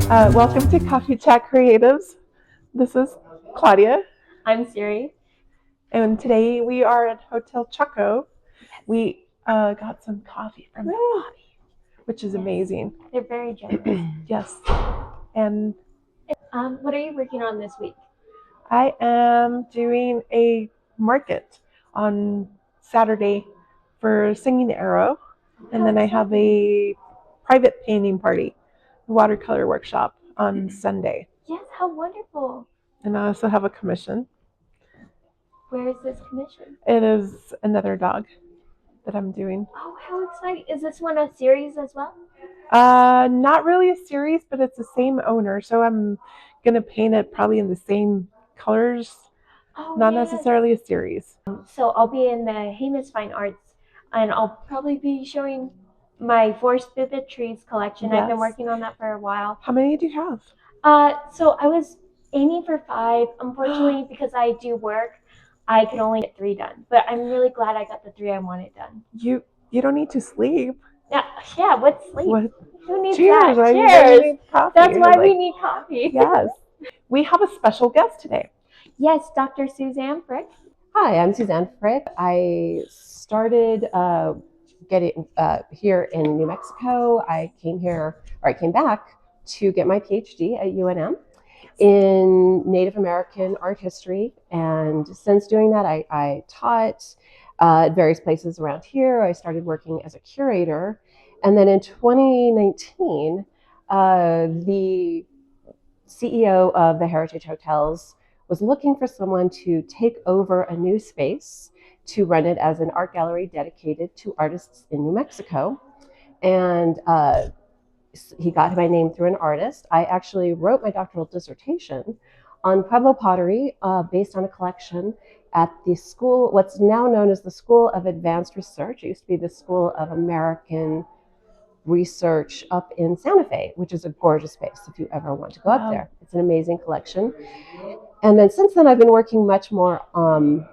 Welcome to Coffee Chat Creatives. This is Claudia. I'm Sarai. And today we are at Hotel Chaco. We got some coffee from everybody, which is amazing. They're very generous. Yes. And what are you working on this week? I am doing a market on Saturday for Singing Arrow. And then I have a private painting party, watercolor workshop on Sunday. Yes, how wonderful. And I also have a commission. Where is this commission? It is another dog that I'm doing. Oh, how exciting. Is this one a series as well? Not really a series, but it's the same owner. So I'm going to paint it probably in the same colors. Oh, Not yes. necessarily a series. So I'll be in the Hamus Fine Arts, and I'll probably be showing my Forest Vivid Trees collection. Yes. I've been working on that for a while. How many do you have? So I was aiming for 5. Unfortunately, because I do work, I could only get 3 done. But I'm really glad I got the 3 I wanted done. You don't need to sleep. Yeah, what's sleep? What? Who needs Cheers! that? Cheers! Need coffee. That's why we need coffee. Yes. We have a special guest today. Yes, Dr. Suzanne Fricke. Hi, I'm Suzanne Fricke. I started getting here in New Mexico. I came back to get my PhD at UNM in Native American art history. And since doing that, I taught at various places around here. I started working as a curator. And then in 2019, the CEO of the Heritage Hotels was looking for someone to take over a new space to run it as an art gallery dedicated to artists in New Mexico. And he got my name through an artist. I actually wrote my doctoral dissertation on Pueblo pottery based on a collection at the school, what's now known as the School of Advanced Research. It used to be the School of American Research up in Santa Fe, which is a gorgeous space if you ever want to go up there. It's an amazing collection. And then since then, I've been working much more on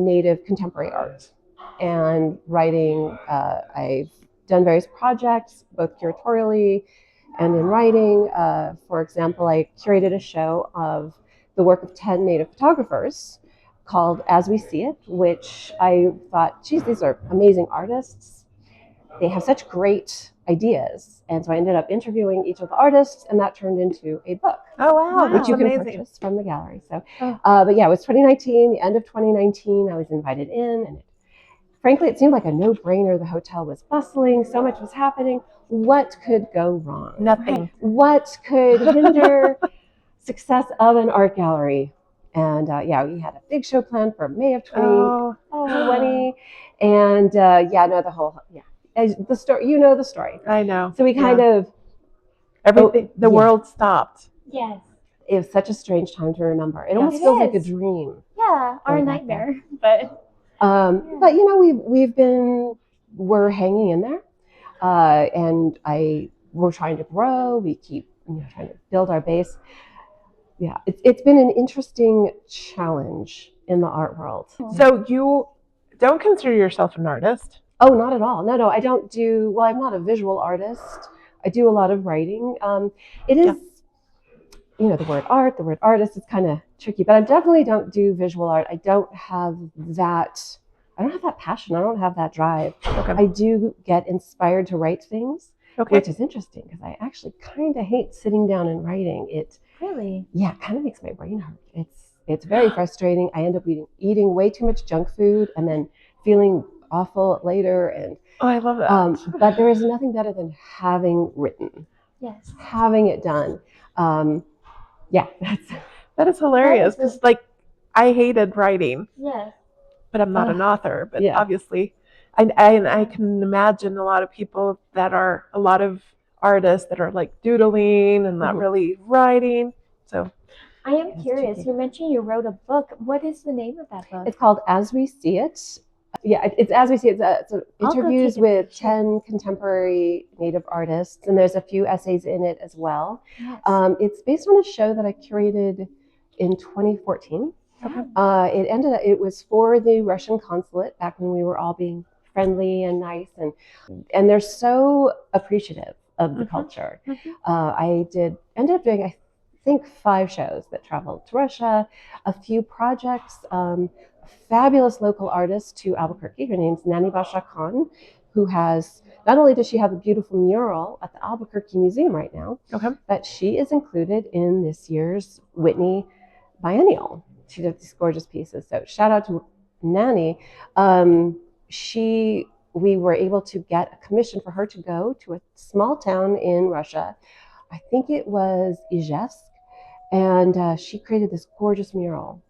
Native contemporary art and writing. I've done various projects, both curatorially and in writing. For example, I curated a show of the work of 10 Native photographers called As We See It, which I thought, geez, these are amazing artists. They have such great ideas. And so I ended up interviewing each of the artists, and that turned into a book. Oh, wow. Which you can purchase from the gallery. So, but yeah, it was 2019, the end of 2019, I was invited in, and frankly, it seemed like a no-brainer. The hotel was bustling, so much was happening. What could go wrong? Nothing. What could hinder success of an art gallery? And yeah, we had a big show planned for May of 2020. And the story, you know the story. I know. So we kind of everything. The world stopped. Yes. It was such a strange time to remember. It almost feels like a dream. Yeah, or a nightmare. But you know, we're hanging in there, and we're trying to grow. We keep trying to build our base. Yeah, it's been an interesting challenge in the art world. So you don't consider yourself an artist? Oh, not at all. No, I don't do, well, I'm not a visual artist. I do a lot of writing. It is, you know, the word art, the word artist is kind of tricky, but I definitely don't do visual art. I don't have that passion. I don't have that drive. Okay. I do get inspired to write things, which is interesting because I actually kind of hate sitting down and writing. It really, yeah, kind of makes my brain hurt. It's very frustrating. I end up eating way too much junk food and then feeling awful later. And I love that. But there is nothing better than having written. Yes. Having it done. Yeah, that is hilarious. Because like I hated writing. Yes. But I'm not an author. But obviously, I can imagine a lot of people that are a lot of artists that are like doodling and not really writing. So I am curious. Tricky. You mentioned you wrote a book. What is the name of that book? It's called As We See It. Yeah, it's As We See It. It's interviews with 10 contemporary Native artists, and there's a few essays in it as well. Yes. It's based on a show that I curated in 2014. Okay. It was for the Russian consulate back when we were all being friendly and nice, and they're so appreciative of the culture. I ended up doing, I think, 5 shows that traveled to Russia, a few projects, fabulous local artist to Albuquerque. Her name's Nani Basha Khan, who has, not only does she have a beautiful mural at the Albuquerque Museum right now, but she is included in this year's Whitney Biennial. She did these gorgeous pieces. So shout out to Nani. We were able to get a commission for her to go to a small town in Russia. I think it was Izhevsk. And she created this gorgeous mural.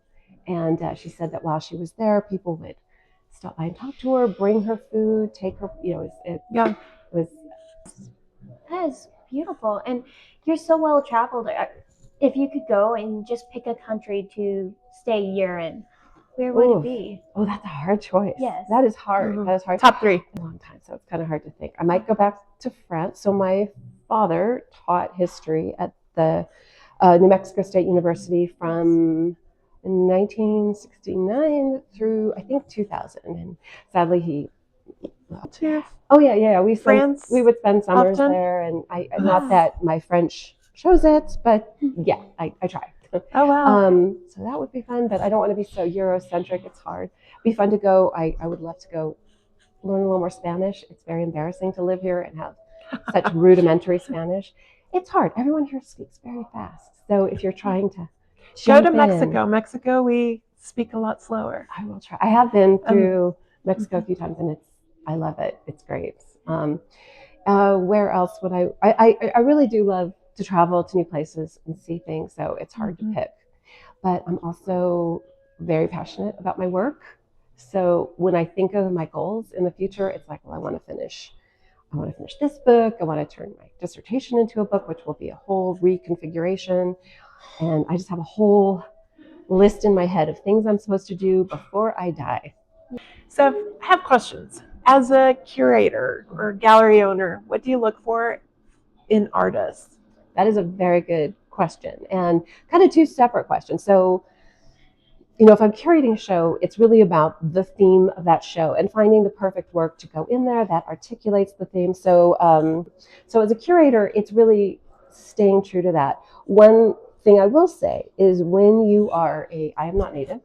And she said that while she was there, people would stop by and talk to her, bring her food, take her, it was. That is beautiful. And you're so well traveled. If you could go and just pick a country to stay a year in, where would it be? Oh, that's a hard choice. Yes. That is hard. That is hard. Top 3. A long time, so it's kind of hard to think. I might go back to France. So my father taught history at the New Mexico State University from 1969 through, I think, 2000. And sadly, he... Oh, yeah. We would spend summers there. And not that my French shows it, but yeah, I try. Oh, wow. So that would be fun, but I don't want to be so Eurocentric. It's hard. It'd be fun to go. I would love to go learn a little more Spanish. It's very embarrassing to live here and have such rudimentary Spanish. It's hard. Everyone here speaks very fast. So if you're trying to go to Mexico. Mexico, we speak a lot slower. I will try. I have been through Mexico a few times, and I love it. It's great. Where else would I really do love to travel to new places and see things, so it's hard to pick. But I'm also very passionate about my work. So when I think of my goals in the future, it's like, well, I want to finish this book. I want to turn my dissertation into a book, which will be a whole reconfiguration. And I just have a whole list in my head of things I'm supposed to do before I die. So I have questions. As a curator or gallery owner, what do you look for in artists? That is a very good question, and kind of 2 separate questions. So, if I'm curating a show, it's really about the theme of that show and finding the perfect work to go in there that articulates the theme. So as a curator, it's really staying true to that. One thing I will say is when you are I am not native,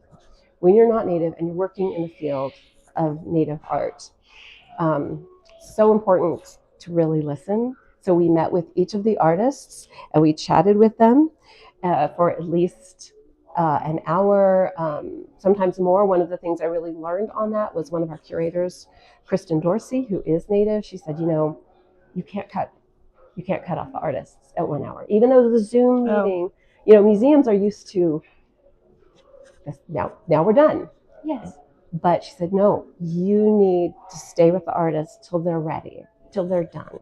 when you're not native and you're working in the field of native art, so important to really listen. So we met with each of the artists and we chatted with them for at least an hour, sometimes more. One of the things I really learned on that was one of our curators, Kristen Dorsey, who is native. She said, you can't cut off the artists at 1 hour, even though the Zoom meeting, museums are used to this. Now we're done. Yes. But she said, no, you need to stay with the artists till they're ready, till they're done.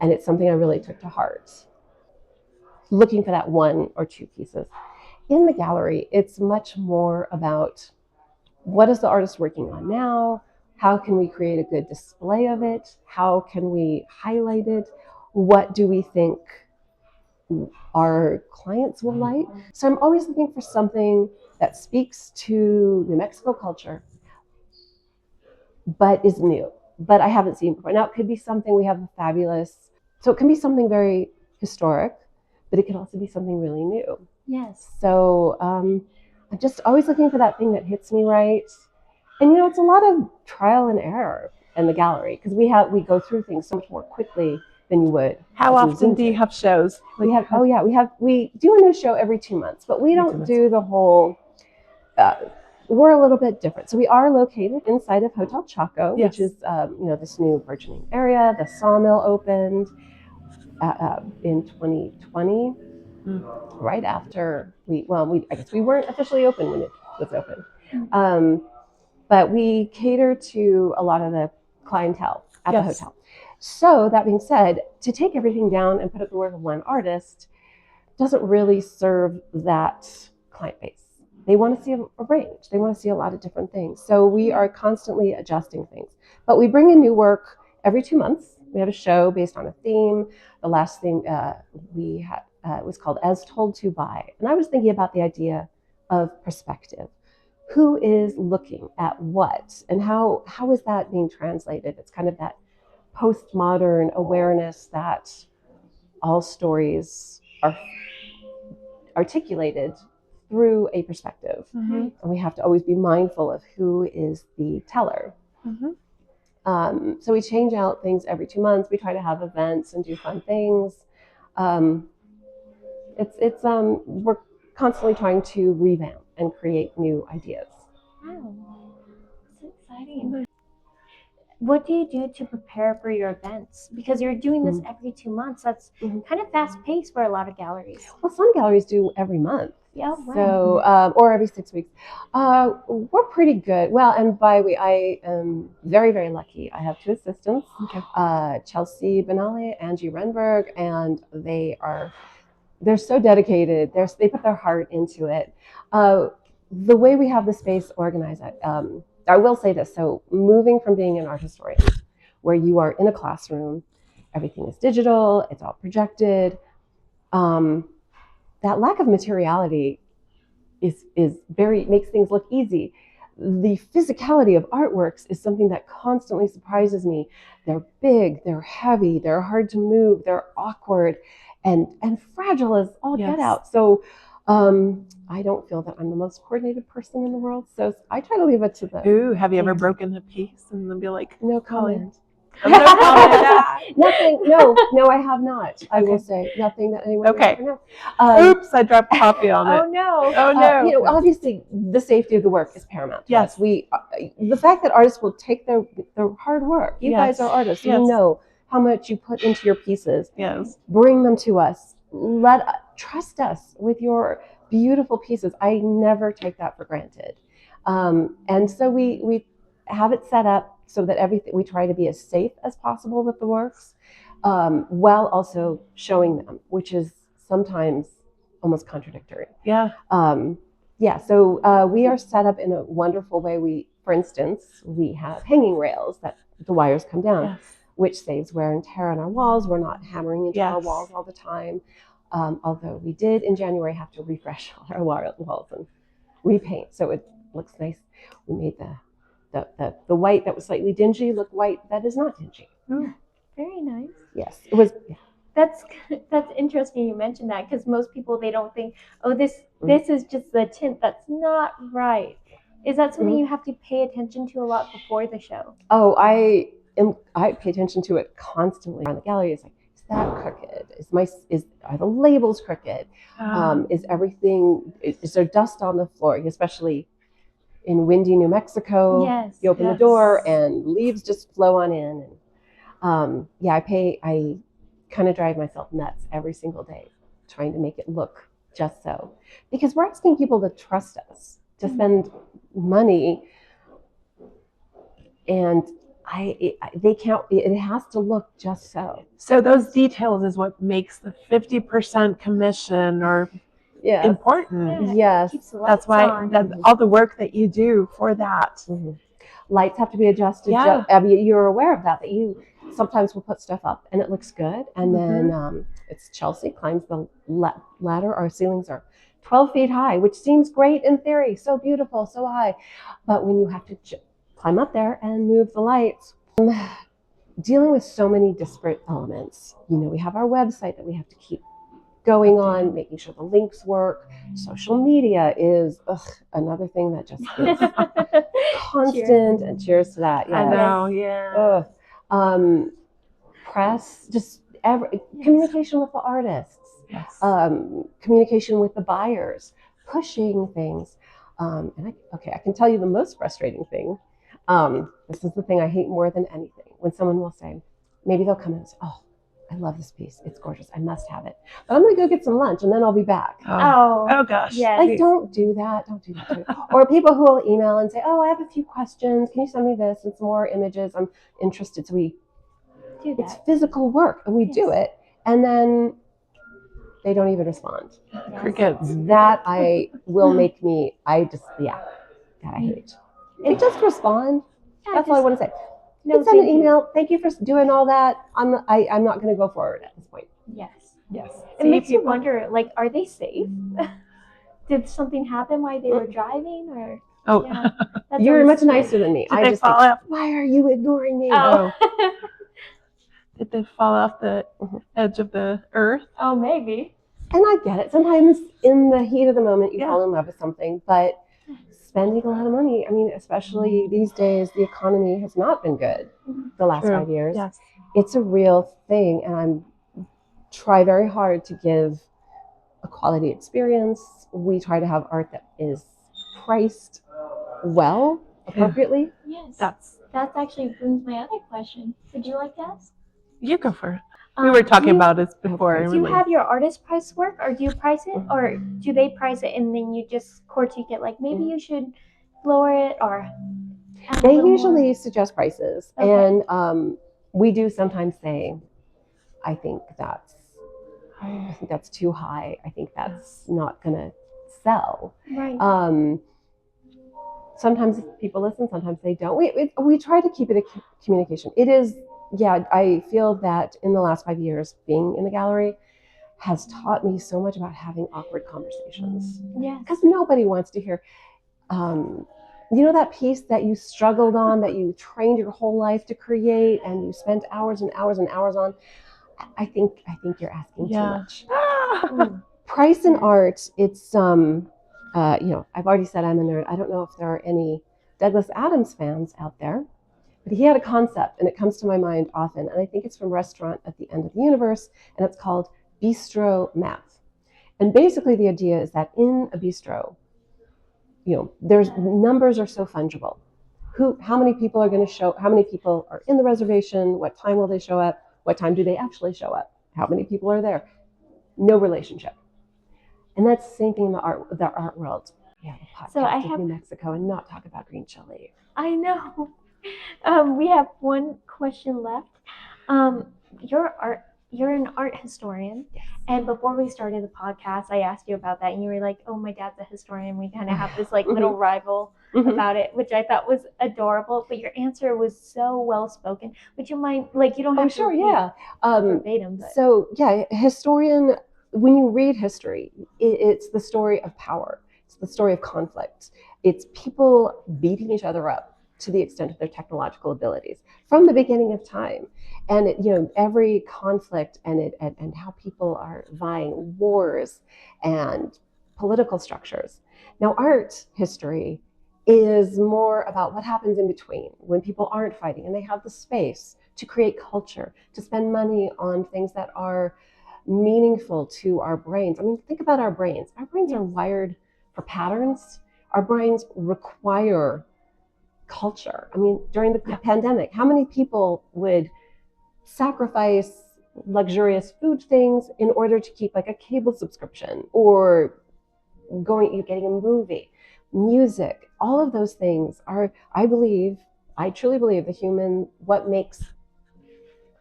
And it's something I really took to heart. Looking for that 1 or 2 pieces. In the gallery, it's much more about what is the artist working on now? How can we create a good display of it? How can we highlight it? What do we think our clients will like? So I'm always looking for something that speaks to New Mexico culture, but is new, but I haven't seen before. Now, it could be something we have so it can be something very historic, but it can also be something really new. Yes. So I'm just always looking for that thing that hits me right. And it's a lot of trial and error in the gallery because we go through things so much more quickly than you would. How often do you have shows? We do a new show every 2 months, but we don't do the whole. We're a little bit different. So we are located inside of Hotel Chaco, which is this new burgeoning area. The sawmill opened in 2020, right after I guess we weren't officially open when it was open. But we cater to a lot of the clientele at the hotel. So that being said, to take everything down and put up the work of one artist doesn't really serve that client base. They want to see a range. They want to see a lot of different things. So we are constantly adjusting things. But we bring in new work every 2 months. We have a show based on a theme. The last thing we had was called As Told To By. And I was thinking about the idea of perspective. Who is looking at what? And how is that being translated? It's kind of that postmodern awareness that all stories are articulated through a perspective. And we have to always be mindful of who is the teller. So we change out things every 2 months. We try to have events and do fun things. We're constantly trying to revamp and create new ideas. Wow, that's exciting. What do you do to prepare for your events? Because you're doing this every 2 months. That's kind of fast paced for a lot of galleries. Well, some galleries do every month. Yeah, wow. So, or every 6 weeks. We're pretty good. Well, and by the way, I am very, very lucky. I have 2 assistants, Chelsea Benale, Angie Renberg, and they're so dedicated. They put their heart into it. The way we have the space organized, I will say this. So moving from being an art historian, where you are in a classroom, everything is digital, it's all projected. That lack of materiality is makes things look easy. The physicality of artworks is something that constantly surprises me. They're big, they're heavy, they're hard to move, they're awkward, and fragile as all get out. So I don't feel that I'm the most coordinated person in the world. So I try to leave it to the. Ooh, have you ever broken a piece and then be like, no comment? No comment. Nothing. No, I have not. I will say nothing that anyone would ever know. Oops, I dropped coffee on it. Oh no. Oh no. Obviously, the safety of the work is paramount to us. The fact that artists will take their hard work. You guys are artists. You know how much you put into your pieces. Yes. Bring them to us. Trust us with your beautiful pieces. I never take that for granted. And so we have it set up so that we try to be as safe as possible with the works, while also showing them, which is sometimes almost contradictory. So we are set up in a wonderful way. For instance, we have hanging rails that the wires come down, which saves wear and tear on our walls. We're not hammering into our walls all the time. Although we did in January have to refresh all our walls and repaint, so it looks nice. We made the white that was slightly dingy look white that is not dingy. Very nice. Yes, it was. Yeah. That's interesting you mentioned that, because most people, they don't think, oh, this is just the tint. That's not right. Is that something you have to pay attention to a lot before the show? Oh, I pay attention to it constantly around the gallery. It's like, is that crooked? Are the labels crooked? Is everything? Is there dust on the floor? Especially in windy New Mexico. You open the door and leaves just flow on in. And I kind of drive myself nuts every single day trying to make it look just so, because we're asking people to trust us, to spend money, and they can't. It has to look just so. So those details is what makes the 50% commission or important. Yes, that's why all the work that you do for that. Lights have to be adjusted. I mean, you're aware of that you sometimes will put stuff up and it looks good, and then it's Chelsea climbs the ladder. Our ceilings are 12 feet high, which seems great in theory, so beautiful, so high, but when you have to climb up there and move the lights, dealing with so many disparate elements. We have our website that we have to keep going on, making sure the links work. Social media is another thing that just is constant. And cheers to that. I know. Press, just communication with the artists, communication with the buyers, pushing things. I can tell you the most frustrating thing. This is the thing I hate more than anything. When someone will say, maybe they'll come in and say, oh, I love this piece. It's gorgeous. I must have it. But I'm going to go get some lunch and then I'll be back. Oh gosh. Yeah. Like, don't do that. Don't do that. Or people who will email and say, oh, I have a few questions. Can you send me this and some more images? I'm interested. So it's physical work, and we do it. And then they don't even respond. Crickets. That will make me, that I hate. And just respond. That's all I want to say. You send an email. Thank you for doing all that. I'm not going to go forward at this point. Yes. It makes you wonder, like, are they safe? Did something happen while they were driving, or? You're much nicer than me. Did they fall off? Why are you ignoring me? Oh. Did they fall off the edge of the earth? Oh, maybe. And I get it. Sometimes in the heat of the moment, you Yeah. fall in love with something, but spending a lot of money, I mean, especially these days, the economy has not been good the last True. 5 years. Yes. It's a real thing, and I'm try very hard to give a quality experience. We try to have art that is priced well, appropriately. Yes. That's That actually brings my other question. Would you like to ask? you go for it. We were talking about this before. Okay. Do you have your artist price work, or do you price it, or do they price it and then you just critique it? Like maybe you should lower it, or add a They little usually more? suggest prices, Okay. and we do sometimes say, I think that's too high. I think that's not going to sell. Right. Sometimes people listen, sometimes they don't. We try to keep it a communication. It is, yeah, I feel that in the last 5 years, being in the gallery has taught me so much about having awkward conversations. Yes. Because nobody wants to hear, you know, that piece that you struggled on, that you trained your whole life to create, and you spent hours and hours and hours on. I think you're asking too much. Price in art, it's I've already said I'm a nerd. I don't know if there are any Douglas Adams fans out there, but he had a concept, and it comes to my mind often, and I think it's from Restaurant at the End of the Universe, and it's called bistro math. And basically the idea is that in a bistro, there's numbers are so fungible. How many people are going to show, how many people are in the reservation, what time will they show up, what time do they actually show up, how many people are there? No relationship. And that's the same thing in the art world. Yeah, the podcast So I of have- New Mexico and not talk about green chili. I know. We have one question left. You're an art historian, and before we started the podcast, I asked you about that, and you were like, "Oh, my dad's a historian." We kind of have this like little rival about it, which I thought was adorable. But your answer was so well spoken. Would you mind, like, you don't have to repeat verbatim, but So yeah, historian. When you read history, it's the story of power. It's the story of conflict. It's people beating each other up to the extent of their technological abilities from the beginning of time. And every conflict and how people are vying, wars and political structures. Now, art history is more about what happens in between when people aren't fighting and they have the space to create culture, to spend money on things that are meaningful to our brains. I mean, think about our brains. Our brains are wired for patterns. Our brains require culture. I mean, during the pandemic, how many people would sacrifice luxurious food things in order to keep like a cable subscription or getting a movie, music? All of those things are, I truly believe what makes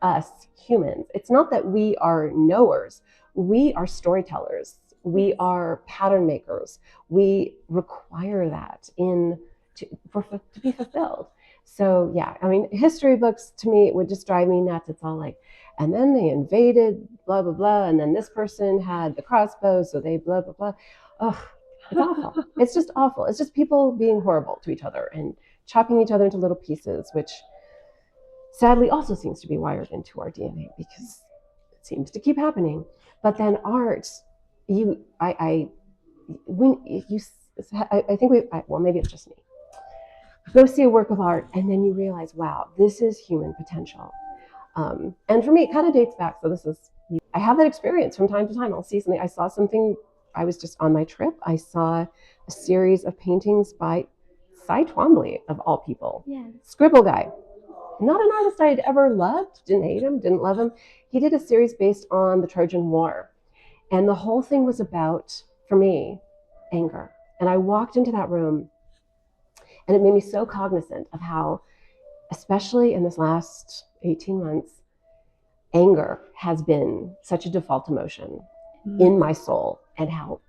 us humans. It's not that we are knowers. We are storytellers. We are pattern makers. We require that to be fulfilled. So yeah, I mean, history books to me would just drive me nuts. It's all like, and then they invaded blah blah blah, and then this person had the crossbow, so they blah blah blah. Oh, it's awful. It's just awful. It's just people being horrible to each other and chopping each other into little pieces, which sadly also seems to be wired into our DNA because it seems to keep happening. But then art, I think maybe it's just me. Go see a work of art and then you realize, wow, this is human potential. And for me, it kind of dates back. So I have that experience from time to time. I'll see something. I saw something. I was just on my trip. I saw a series of paintings by Cy Twombly, of all people. Yeah. Scribble guy. Not an artist I had ever loved, didn't hate him, didn't love him. He did a series based on the Trojan War. And the whole thing was about, for me, anger. And I walked into that room and it made me so cognizant of how, especially in this last 18 months, anger has been such a default emotion in my soul. And how,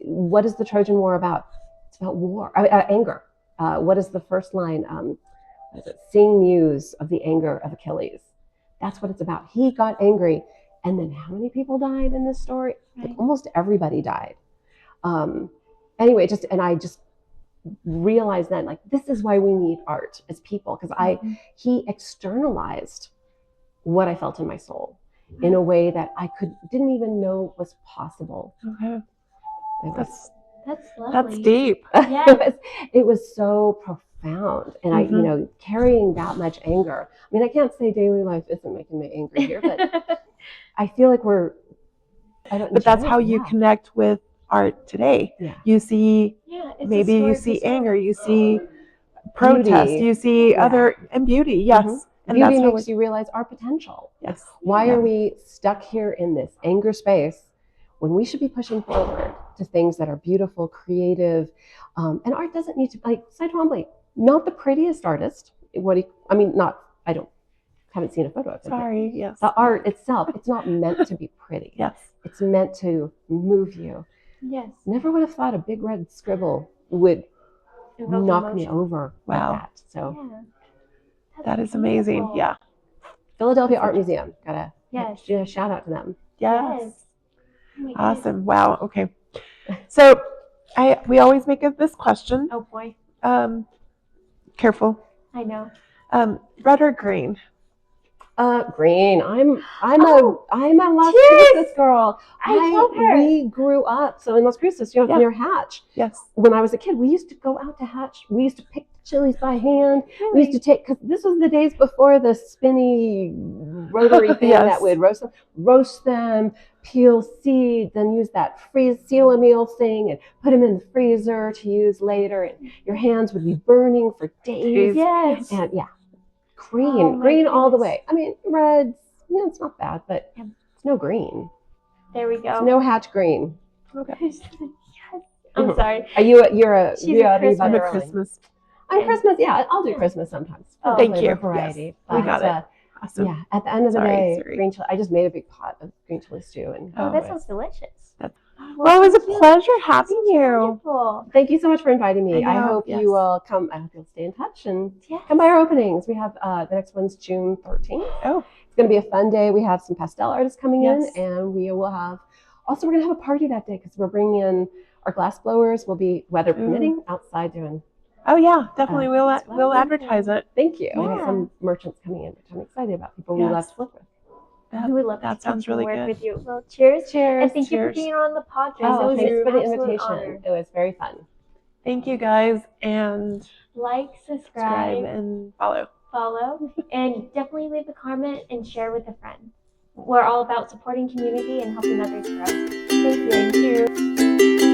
what is the Trojan War about? It's about war, anger. What is the first line? What is it? Sing muse of the anger of Achilles. That's what it's about. He got angry. And then how many people died in this story? Right. Like almost everybody died. Anyway, I just realized then, like, this is why we need art as people, because he externalized what I felt in my soul in a way that I didn't even know was possible. Okay. That's lovely. That's deep. Yes. It was so profound. And I, you know, carrying that much anger. I mean, I can't say daily life isn't making me angry here, but I feel like but that's how you connect with art today. Yeah. You see, maybe you see anger, you see protest, beauty. you see other, and beauty. Yes. And beauty that's makes you realize our potential. Yes. Why are we stuck here in this anger space when we should be pushing forward to things that are beautiful, creative, and art doesn't need to, like Cy Twombly, not the prettiest artist. Haven't seen a photo of him. Sorry, yes. The art itself, it's not meant to be pretty. Yes. It's meant to move you. Yes. Never would have thought a big red scribble would knock me over like that. So that is amazing. Beautiful. Yeah. Philadelphia Art Museum, gotta shout out to them. Yes. Oh Awesome. Wow. Okay. So we always make this question. Oh boy. Careful. I know. Red or green? Green. I'm a Las Cruces girl. I love her. We grew up in Las Cruces, near Hatch. Yes. When I was a kid, we used to go out to Hatch. We used to pick chilies by hand. Really? We used to because this was the days before the spinny rotary thing that would roast them, peel seeds, then use that seal a meal thing and put them in the freezer to use later. And your hands would be burning for days. Yes. And green all the way. I mean, reds, it's not bad, but it's no green. There we go. It's no Hatch green. Okay. Yes. I'm sorry. You're a Christmas. On Christmas, I'll do Christmas sometimes. Thank you. Variety. Yes. We got it. Awesome. Yeah, at the end of the day, green chili. I just made a big pot of green chili stew, and that sounds delicious. Well, it was a pleasure having you. Wonderful. Thank you so much for inviting me. I hope you will come. I hope you'll stay in touch and come by our openings. We have the next one's June 13th. Oh, it's going to be a fun day. We have some pastel artists coming in, and we will have. Also, we're going to have a party that day because we're bringing in our glass blowers. We'll be weather permitting outside doing. Oh yeah, definitely. We'll advertise it. Thank you. We have some merchants coming in, which I'm excited about. People we love to work with. We would love that sounds really work good. With you. Well, cheers. Cheers. And thank you for being on the podcast. Thanks for the invitation. Honor. It was very fun. Thank you guys, and like, subscribe, and follow. And definitely leave a comment and share with a friend. We're all about supporting community and helping others grow. Thank you. Thank you.